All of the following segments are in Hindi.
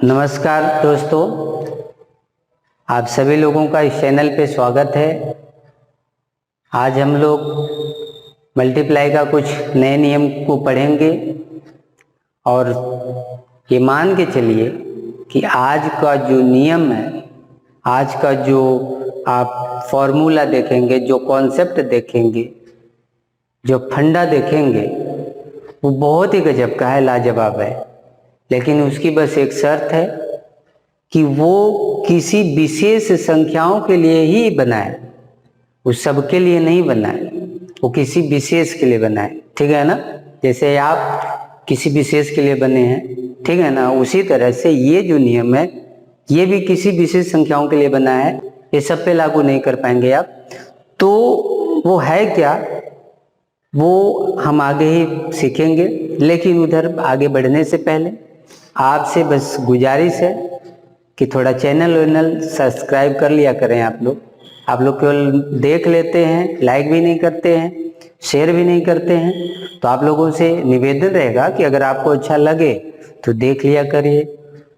नमस्कार दोस्तों, आप सभी लोगों का इस चैनल पे स्वागत है। आज हम लोग मल्टीप्लाई का कुछ नए नियम को पढ़ेंगे और ये मान के चलिए कि आज का जो नियम है, आज का जो आप फॉर्मूला देखेंगे, जो कॉन्सेप्ट देखेंगे, जो फंडा देखेंगे, वो बहुत ही गजब का है, लाजवाब है। लेकिन उसकी बस एक शर्त है कि वो किसी विशेष संख्याओं के लिए ही बना है, वो सबके लिए नहीं बना है, वो किसी विशेष के लिए बना है। ठीक है ना? जैसे आप किसी विशेष के लिए बने हैं, ठीक है ना, उसी तरह से ये जो नियम है ये भी किसी विशेष संख्याओं के लिए बना है। ये सब पे लागू नहीं कर पाएंगे आप। तो वो है क्या, वो हम आगे ही सीखेंगे। लेकिन उधर आगे बढ़ने से पहले आपसे बस गुजारिश है कि थोड़ा चैनल सब्सक्राइब कर लिया करें। आप लोग केवल देख लेते हैं, लाइक भी नहीं करते हैं, शेयर भी नहीं करते हैं। तो आप लोगों से निवेदन रहेगा कि अगर आपको अच्छा लगे तो देख लिया करिए,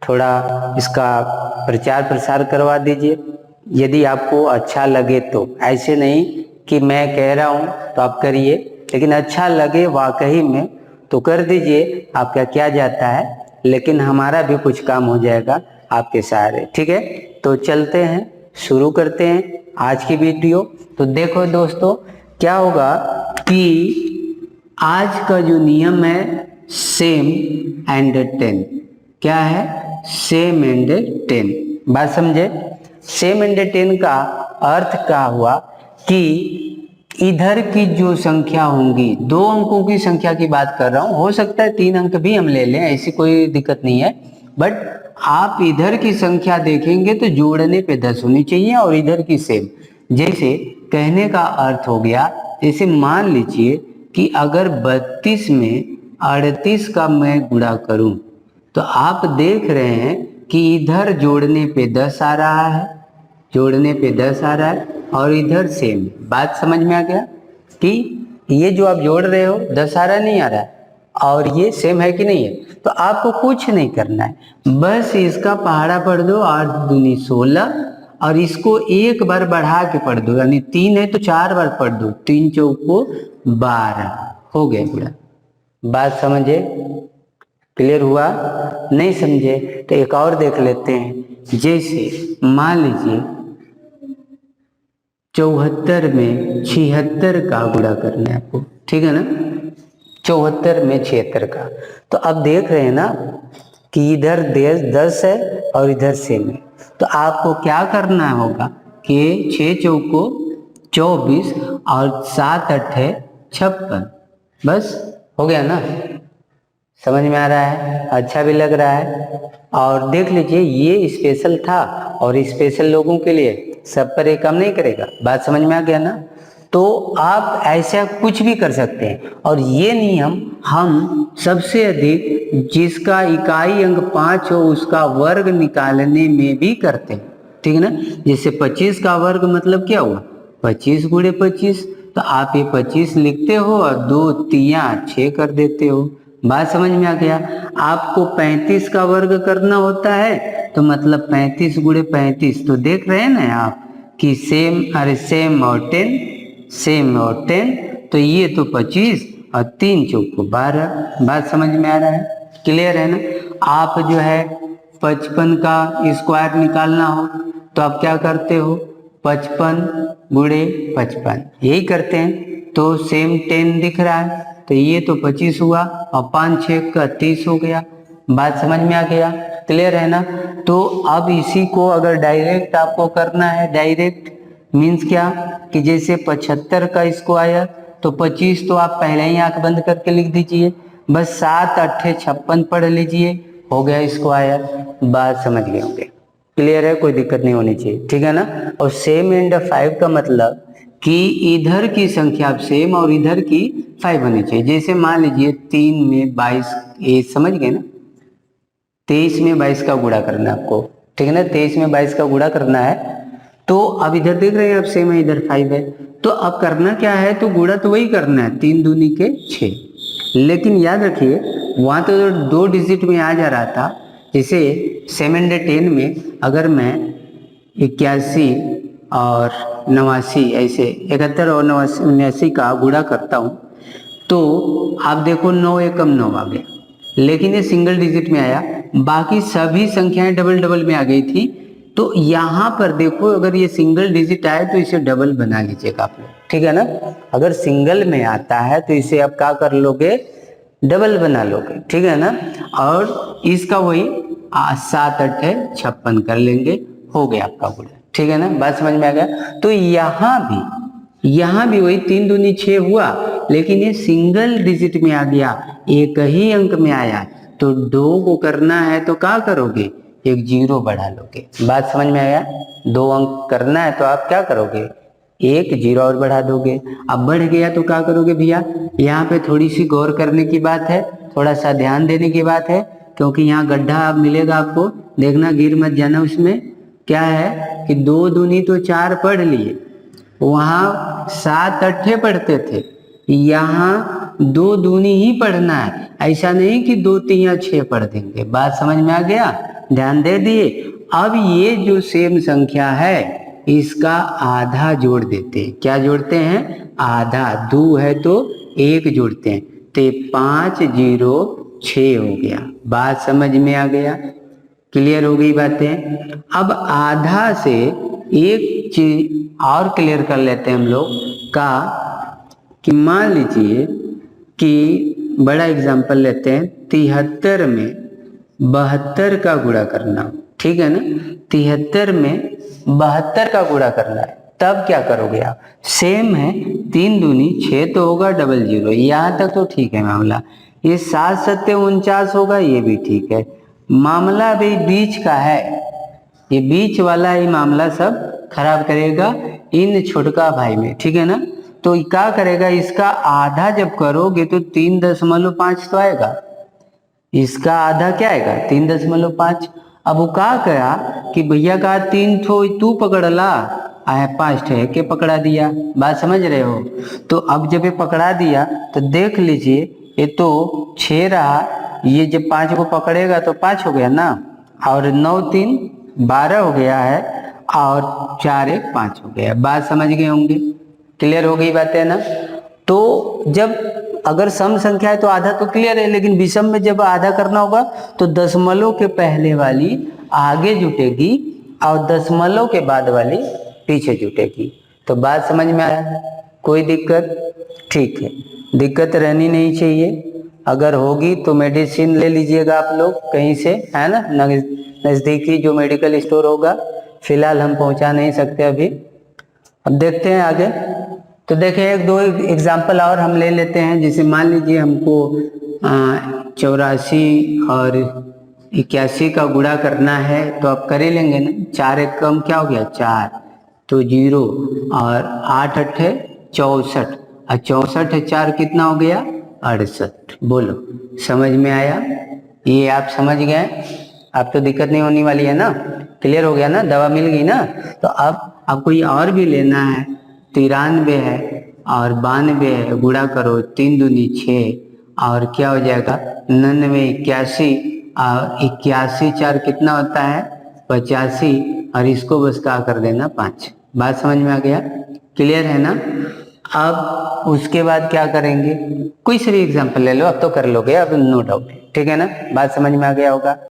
थोड़ा इसका प्रचार प्रसार करवा दीजिए यदि आपको अच्छा लगे तो। ऐसे नहीं कि मैं कह रहा हूँ तो आप करिए, लेकिन अच्छा लगे वाकई में तो कर दीजिए, आपका क्या जाता है। लेकिन हमारा भी कुछ काम हो जाएगा आपके सहारे। ठीक है, तो चलते हैं, शुरू करते हैं आज की वीडियो। तो देखो दोस्तों, क्या होगा कि आज का जो नियम है सेम एंड 10। क्या है? Same and 10। बात समझे? सेम एंड 10 का अर्थ क्या हुआ कि इधर की जो संख्या होंगी, 2 अंकों की संख्या की बात कर रहा हूं, हो सकता है 3 अंक भी हम ले लें, ऐसी कोई दिक्कत नहीं है। बट आप इधर की संख्या देखेंगे तो जोड़ने पे 10 होनी चाहिए और इधर की सेम। जैसे कहने का अर्थ हो गया, जैसे मान लीजिए कि अगर 32 में 38 का मैं गुणा करूं तो आप देख रहे हैं कि इधर जोड़ने पे 10 आ रहा है, जोड़ने पे 10 आ रहा है और इधर सेम। बात समझ में आ गया कि ये जो आप जोड़ रहे हो 10 आ रहा नहीं आ रहा है और ये सेम है कि नहीं है। तो आपको कुछ नहीं करना है, बस इसका पहाड़ा पढ़ दो, 8 दूनी 16, और इसको एक बार बढ़ा के पढ़ दो, यानी 3 है तो 4 बार पढ़ दो, 3 चौको 12 हो गया पूरा। बात समझे? क्लियर हुआ? नहीं समझे तो एक और देख लेते हैं। जैसे मान लीजिए 74 में 76 का गुणा करना है आपको, ठीक है ना? 74 में 76 का। तो अब देख रहे हैं ना कि इधर 10 है और इधर सेम है। तो आपको क्या करना होगा कि 6 चौको 24 और 7 अट्ठे 56, बस हो गया ना? समझ में आ रहा है? अच्छा भी लग रहा है। और देख लीजिए, ये स्पेशल था और स्पेशल लोगों के लिए, सब पर ये काम नहीं करेगा। बात समझ में आ गया ना? तो आप ऐसा कुछ भी कर सकते हैं। और ये नियम हम सबसे अधिक जिसका इकाई अंक 5 हो उसका वर्ग निकालने में भी करते हैं। ठीक है ना? जैसे 25 का वर्ग मतलब क्या हुआ? 25 गुणे 25। तो आप ये 25 लिखते हो और 2 तिया 6 कर देते हो। बात समझ में आ गया? आपको 35 का वर्ग करना होता है तो मतलब 35 गुणे 35। तो देख रहे हैं ना आप कि सेम और 10, सेम और 10, तो ये तो 25 और 3 चौको 12। बात समझ में आ रहा है? क्लियर है ना? आप जो है 55 का स्क्वायर निकालना हो तो आप क्या करते हो? 55 गुणे 55 यही करते हैं। तो सेम 10 दिख रहा है तो ये तो 25 हुआ और 5 6 का 30 हो गया। बात समझ में आ गया? क्लियर है ना? तो अब इसी को अगर डायरेक्ट आपको करना है, डायरेक्ट मीन्स क्या कि जैसे 75 का स्क्वायर तो 25 तो आप पहले ही आंख बंद करके लिख दीजिए, बस 7 अट्ठे 56 पढ़ लीजिए, हो गया स्क्वायर। बात समझ गए होंगे? क्लियर है? कोई दिक्कत नहीं होनी चाहिए। ठीक है ना? और सेम एंड 5 का मतलब कि इधर की संख्या सेम और इधर की 5 होनी चाहिए। जैसे मान लीजिए 3 में 22, ये समझ गए ना? 23 में 22 का गुणा करना है आपको, ठीक है ना? 23 में 22 का गुणा करना है। तो अब इधर देख रहे हैं आप सेम है, इधर 5 है। तो अब करना क्या है? तो गुणा तो वही करना है, 3 दूनी के 6। लेकिन याद रखिए वहां तो 2 डिजिट में आ जा रहा था, जैसे 710 में अगर मैं 81 और 89 ऐसे 71 और 89 का गुणा करता हूँ तो आप देखो 9 एकम 9 आ गया, लेकिन ये सिंगल डिजिट में आया, बाकी सभी संख्याएं डबल डबल में आ गई थी। तो यहाँ पर देखो अगर ये सिंगल डिजिट आए तो इसे डबल बना लीजिएगा आप लोग, ठीक है ना। अगर सिंगल में आता है तो इसे आप क्या कर लोगे, डबल बना लोगे, ठीक है ना। और इसका वही 7 8 56 कर लेंगे, हो गया आपका गुणा, ठीक है ना। बात समझ में आ गया। तो यहाँ भी वही 3 दूनी 6 हुआ, लेकिन ये सिंगल डिजिट में आ गया, एक ही अंक में आया। तो 2 को करना है तो क्या करोगे, एक 0 बढ़ा लोगे। बात समझ में आया। 2 अंक करना है तो आप क्या करोगे, एक 0 और बढ़ा दोगे। अब बढ़ गया तो क्या करोगे भैया, यहाँ पे थोड़ी सी गौर करने की बात है, थोड़ा सा ध्यान देने की बात है, क्योंकि यहाँ गड्ढा मिलेगा आपको, देखना गिर मत जाना उसमें। क्या है कि 2 दूनी तो 4 पढ़ लिए, वहाँ 7 8 पढ़ते थे, यहाँ 2 दूनी ही पढ़ना है, ऐसा नहीं कि 2 3 6 पढ़ देंगे। बात समझ में आ गया, ध्यान दे दिए। अब ये जो सेम संख्या है इसका आधा जोड़ देते हैं। क्या जोड़ते हैं, आधा। 2 है तो 1 जोड़ते हैं, तो 5 0 6 हो गया। बात समझ में आ गया, क्लियर हो गई बातें। अब आधा से एक चीज और क्लियर कर लेते हैं हम लोग का, कि मान लीजिए कि बड़ा एग्जांपल लेते हैं, 73 में 72 का गुणा करना, ठीक है ना। 73 में 72 का गुणा करना है, तब क्या करोगे आप, सेम है, 3 दूनी 6 तो होगा, डबल 0, यहाँ तक तो ठीक है मामला। ये 7 7 49 होगा, ये भी ठीक है। मामला भी बीच का है, ये बीच वाला ही मामला सब खराब करेगा इन छोटका भाई में, ठीक है ना। तो क्या करेगा, इसका आधा जब करोगे तो 3.5 तो आएगा, इसका आधा क्या आएगा, 3.5। अब वो क्या करा कि भैया का 3 ठो तू पकड़ ला, आया 5 ठे के पकड़ा दिया। बात समझ रहे हो। तो अब जब ये पकड़ा दिया तो देख लीजिए, ये तो 6 रहा, ये जब 5 को पकड़ेगा तो 5 हो गया ना, और 9 3 12 हो गया है, और 4 1 5 हो गया। बात समझ गए होंगे, क्लियर हो गई बातें ना। तो जब अगर सम संख्या है तो आधा तो क्लियर है, लेकिन विषम में जब आधा करना होगा तो दशमलव के पहले वाली आगे जुटेगी और दशमलव के बाद वाली पीछे जुटेगी। तो बात समझ में आया, कोई दिक्कत, ठीक है, दिक्कत रहनी नहीं चाहिए। अगर होगी तो मेडिसिन ले लीजिएगा आप लोग कहीं से, है ना, नज़दीकी जो मेडिकल स्टोर होगा। फिलहाल हम पहुंचा नहीं सकते अभी, अब देखते हैं आगे। तो देखें, एक दो एग्जाम्पल और हम ले लेते हैं। जैसे मान लीजिए हमको 84 और 81 का गुणा करना है, तो आप कर ही लेंगे ना। 4 1 कम क्या हो गया, 4 तो 0, और 8 8 64, और 64 4 कितना हो गया, 68। बोलो समझ में आया, ये आप समझ गए, अब तो दिक्कत नहीं होने वाली है ना, क्लियर हो गया ना, दवा मिल गई ना। तो अब आपको ये और भी लेना है, 93 है और 92 है, गुणा करो, 3 दूनी 6, और क्या हो जाएगा 99 81, और 81 4 कितना होता है 85, और इसको बस क्या कर देना 5। बात समझ में आ गया, क्लियर है ना। अब उसके बाद क्या करेंगे, कोई सा भी एग्जाम्पल ले लो, अब तो कर लोगे, अब नो डाउट, ठीक है ना। बात समझ में आ गया होगा।